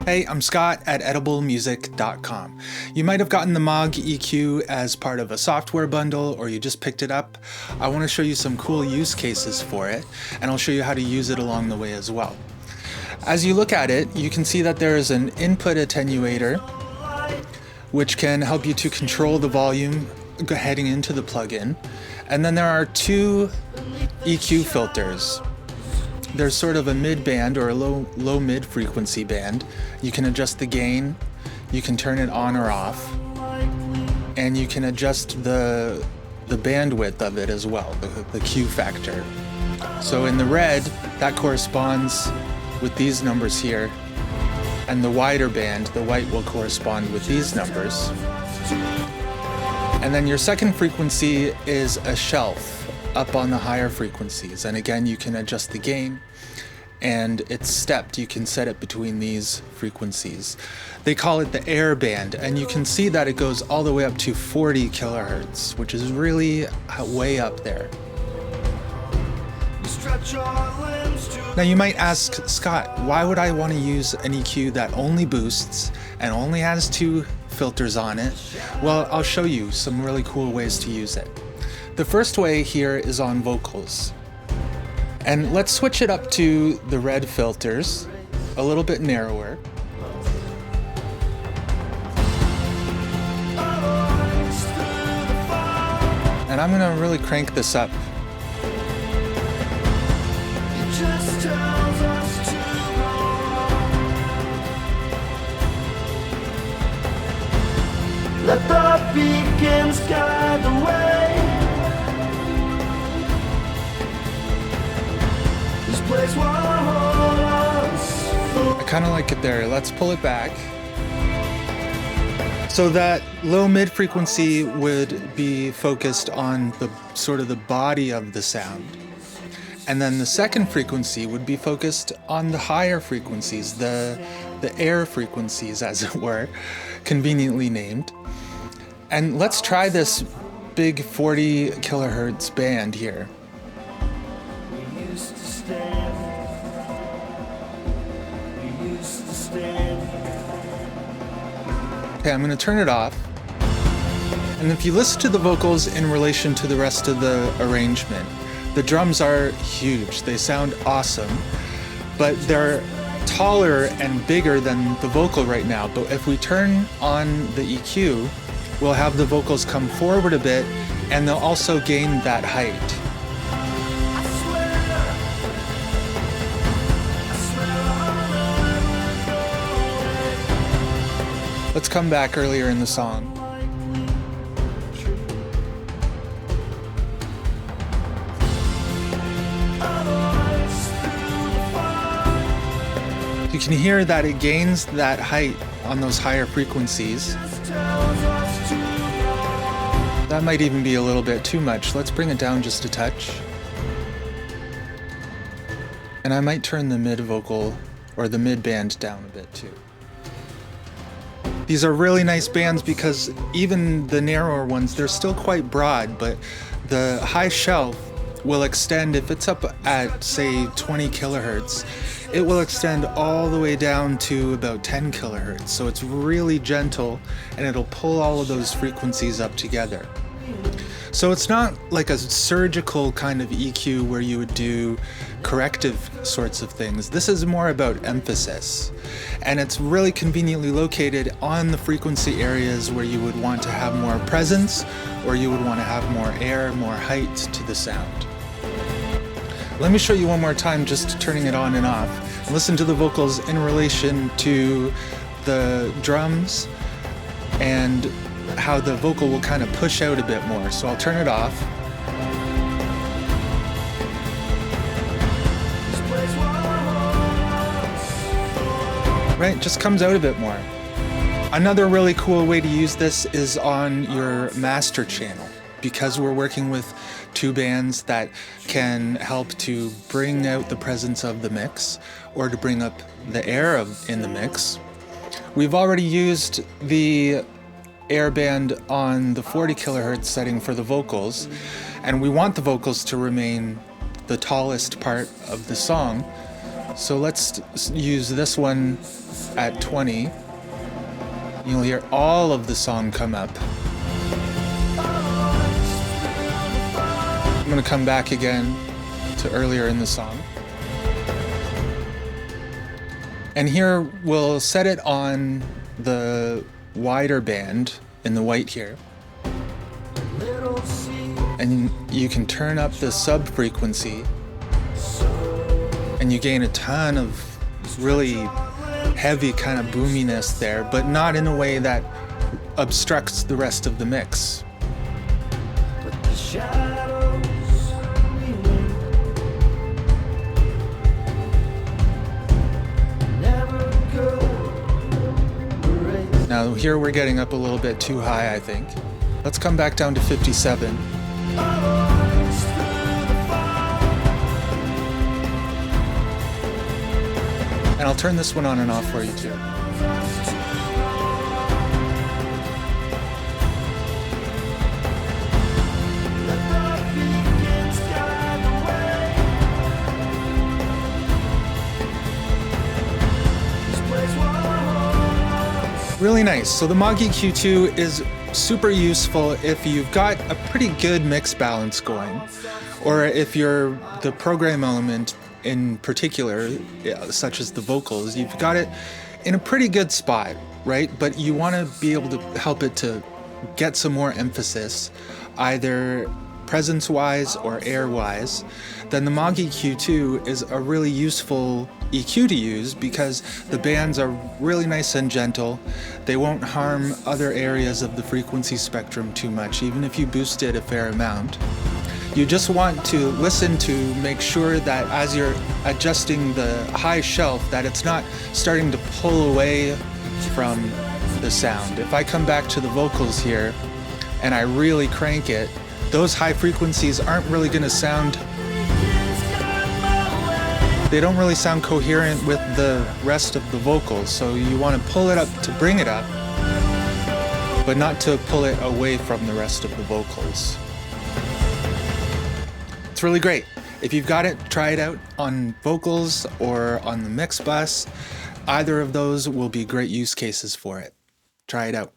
Hey, I'm Scott at ediblemusic.com. You might have gotten the Mäag EQ as part of a software bundle, or you just picked it up. I want to show you some cool use cases for it, and I'll show you how to use it along the way as well. As you look at it, you can see that there is an input attenuator, which can help you to control the volume heading into the plugin. And then there are two EQ filters. There's sort of a mid-band or a low-mid frequency band. You can adjust the gain, you can turn it on or off, and you can adjust the bandwidth of it as well, the Q factor. So in the red, that corresponds with these numbers here, and the wider band, the white, will correspond with these numbers. And then your second frequency is a shelf up on the higher frequencies, and again you can adjust the gain, and it's stepped. You can set it between these frequencies. They call it the air band, and you can see that it goes all the way up to 40 kilohertz, which is really way up there. Now you might ask, Scott, why would I want to use an EQ that only boosts and only has two filters on it? Well, I'll show you some really cool ways to use it. The first way here is on vocals. And let's switch it up to the red filters, a little bit narrower. And I'm gonna really crank this up. Let the beacons guide the way. This place won't hold us. I kind of like it there. Let's pull it back. So that low-mid frequency would be focused on the sort of the body of the sound. And then the second frequency would be focused on the higher frequencies, the air frequencies, as it were, conveniently named. And let's try this big 40 kilohertz band here. Okay, I'm going to turn it off. And if you listen to the vocals in relation to the rest of the arrangement, the drums are huge. They sound awesome, but they're taller and bigger than the vocal right now. But if we turn on the EQ, we'll have the vocals come forward a bit, and they'll also gain that height. Let's come back earlier in the song. You can hear that it gains that height on those higher frequencies. That might even be a little bit too much. Let's bring it down just a touch. And I might turn the mid vocal or the mid band down a bit too. These are really nice bands because even the narrower ones, they're still quite broad, but the high shelf will extend, if it's up at say 20 kilohertz, it will extend all the way down to about 10 kilohertz. So it's really gentle, and it'll pull all of those frequencies up together. So it's not like a surgical kind of EQ where you would do corrective sorts of things. This is more about emphasis. And it's really conveniently located on the frequency areas where you would want to have more presence, or you would want to have more air, more height to the sound. Let me show you one more time, just turning it on and off. Listen to the vocals in relation to the drums and how the vocal will kind of push out a bit more. So I'll turn it off. Right, it just comes out a bit more. Another really cool way to use this is on your master channel, because we're working with two bands that can help to bring out the presence of the mix or to bring up the air in the mix. We've already used the air band on the 40 kilohertz setting for the vocals, and we want the vocals to remain the tallest part of the song. So let's use this one at 20, you'll hear all of the song come up. I'm going to come back again to earlier in the song. And here we'll set it on the wider band in the white here. And you can turn up the sub frequency and you gain a ton of really heavy kind of boominess there, but not in a way that obstructs the rest of the mix. Now here we're getting up a little bit too high, I think. Let's come back down to 57. And I'll turn this one on and off for you too. Really nice. So the Mäag EQ2 is super useful if you've got a pretty good mix balance going, or if you're the program element in particular, such as the vocals, you've got it in a pretty good spot, right? But you want to be able to help it to get some more emphasis, either presence-wise or air-wise. Then the Mäag EQ2 is a really useful EQ to use because the bands are really nice and gentle. They won't harm other areas of the frequency spectrum too much, even if you boost it a fair amount. You just want to listen to make sure that as you're adjusting the high shelf that it's not starting to pull away from the sound. If I come back to the vocals here and I really crank it, those high frequencies aren't really going to sound, they don't really sound coherent with the rest of the vocals. So you want to pull it up to bring it up, but not to pull it away from the rest of the vocals. It's really great. If you've got it, try it out on vocals or on the mix bus. Either of those will be great use cases for it. Try it out.